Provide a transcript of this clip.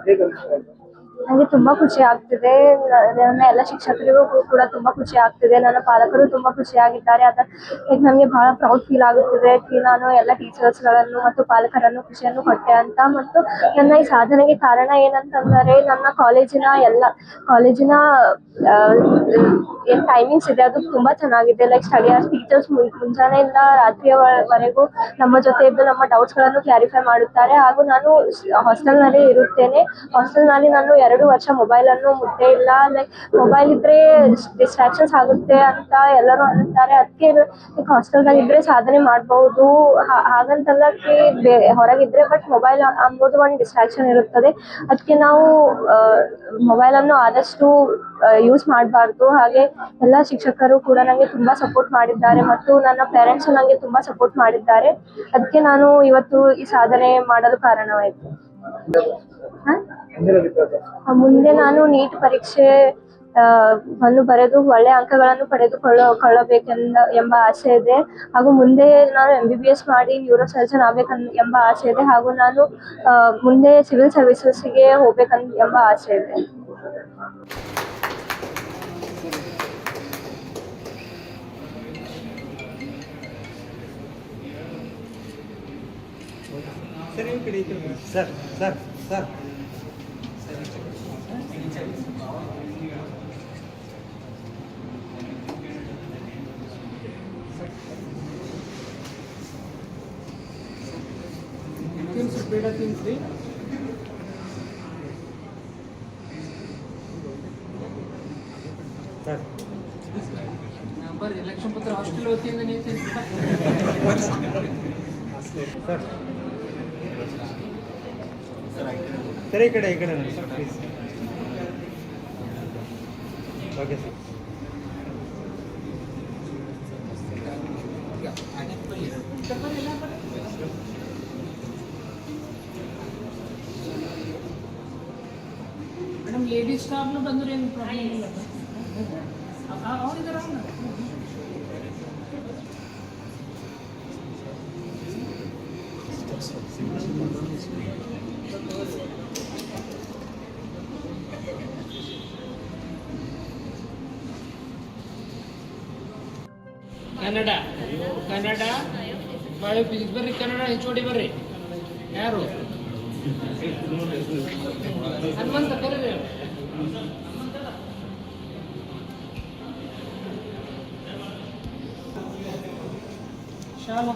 ಹೇಗೆ ಅನಿಸ್ತಾ ಇದೆ? ನನಗೆ ತುಂಬಾ ಖುಷಿ ಆಗ್ತಿದೆ. ನನ್ನ ಎಲ್ಲ ಶಿಕ್ಷಕರಿಗೂ ಕೂಡ ತುಂಬಾ ಖುಷಿ ಆಗ್ತಿದೆ. ನನ್ನ ಪಾಲಕರು ತುಂಬಾ ಖುಷಿಯಾಗಿದ್ದಾರೆ. ಅದಕ್ಕೆ ನನಗೆ ಬಹಳ ಪ್ರೌಡ್ ಫೀಲ್ ಆಗುತ್ತಿದೆ ಕಿ ನಾನು ಎಲ್ಲ ಟೀಚರ್ಸ್ಗಳನ್ನು ಮತ್ತು ಪಾಲಕರನ್ನು ಖುಷಿಯನ್ನು ಕೊಟ್ಟೆ ಅಂತ. ಮತ್ತು ನನ್ನ ಈ ಸಾಧನೆಗೆ ಕಾರಣ ಏನಂತಂದರೆ ನನ್ನ ಕಾಲೇಜಿನ ಏನು ಟೈಮಿಂಗ್ಸ್ ಇದೆ ಅದು ತುಂಬಾ ಚೆನ್ನಾಗಿದೆ. ಲೈಕ್ ಸ್ಟಡಿ ಅವರ್ಸ್ ಟೀಚರ್ಸ್ ಮುಂಜಾನೆಯಿಂದ ರಾತ್ರಿಯವರೆಗೂ ನಮ್ಮ ಜೊತೆ ಇದ್ದು ನಮ್ಮ ಡೌಟ್ಸ್ಗಳನ್ನು ಕ್ಲಾರಿಫೈ ಮಾಡುತ್ತಾರೆ. ಹಾಗೂ ನಾನು ಹಾಸ್ಟೆಲ್ನಲ್ಲಿ ಇರುತ್ತೇನೆ. ಹಾಸ್ಟೆಲ್ನಲ್ಲಿ ನಾನು 2 ವರ್ಷ ಮೊಬೈಲನ್ನು ಮುಟ್ಟೇ ಇಲ್ಲ. ಲೈಕ್ ಮೊಬೈಲ್ ಇದ್ರೆ ಡಿಸ್ಟ್ರಾಕ್ಷನ್ಸ್ ಆಗುತ್ತೆ ಅಂತ ಎಲ್ಲರೂ ಅನ್ನುತ್ತಾರೆ. ಅದಕ್ಕೆ ಹಾಸ್ಟೆಲ್ನಲ್ಲಿ ಇದ್ರೆ ಸಾಧನೆ ಮಾಡಬಹುದು ಹಾಗಂತಲ್ಲ ಹೊರಗಿದ್ರೆ ಬಟ್ ಮೊಬೈಲ್ ಅಂಬೋದು ಒಂದು ಡಿಸ್ಟ್ರಾಕ್ಷನ್ ಇರುತ್ತದೆ. ಅದಕ್ಕೆ ನಾವು ಮೊಬೈಲನ್ನು ಆದಷ್ಟು ಯೂಸ್ ಮಾಡಬಾರ್ದು. ಹಾಗೆ ಎಲ್ಲ ಶಿಕ್ಷಕರು ಕೂಡ ನನಗೆ ತುಂಬಾ ಸಪೋರ್ಟ್ ಮಾಡಿದ್ದಾರೆ ಮತ್ತು ನನ್ನ ಪೇರೆಂಟ್ಸ್ ನನಗೆ ತುಂಬಾ ಸಪೋರ್ಟ್ ಮಾಡಿದ್ದಾರೆ. ಅದಕ್ಕೆ ನಾನು ಇವತ್ತು ಈ ಸಾಧನೆ ಮಾಡಲು ಕಾರಣವಾಯಿತು. ಮುಂದೆ ನಾನು ನೀಟ್ ಪರೀಕ್ಷೆ ಅನ್ನು ಬರೆದು ಒಳ್ಳೆಯ ಅಂಕಗಳನ್ನು ಎಂಬ ಆಸೆ ಇದೆ. ಹಾಗೂ ಮುಂದೆ ನಾನು MBBS ಮಾಡಿ ನ್ಯೂರೋ ಸರ್ಜನ್ ಎಂಬ ಆಸೆ ಇದೆ. ಹಾಗೂ ನಾನು ಮುಂದೆ ಸಿವಿಲ್ ಸರ್ವಿಸಸ್ಗೆ ಎಂಬ ಆಸೆ ಇದೆ. ಸರ್ ಸರ್ ಸರ್ ಬರ್ರಿ ಲಕ್ಷ್ಮಣ ಪುತ್ರ ಹಾಸ್ಟೆಲ್ ವತಿಯಿಂದ ನೀವು ಸರ್ ಈ ಕಡೆ ನೋಡಿ sir please. Okay sir. Madam ladies ಸ್ಟಾಫ್ನು ಬಂದ್ರೆ ಏನು ಪ್ರಾಬ್ಲಮ್ ಇಲ್ಲ. ಅವರಿದ್ದಾರೆ ಕನ್ನಡ ಬಾಳೆ ಫಿಸಿಕ್ಸ್ ಬರ್ರಿ. ಕನ್ನಡ HOD ಬರ್ರಿ. ಯಾರು ಹನುಮಂತ ಕರೀರಿ. ಶಾಲಾ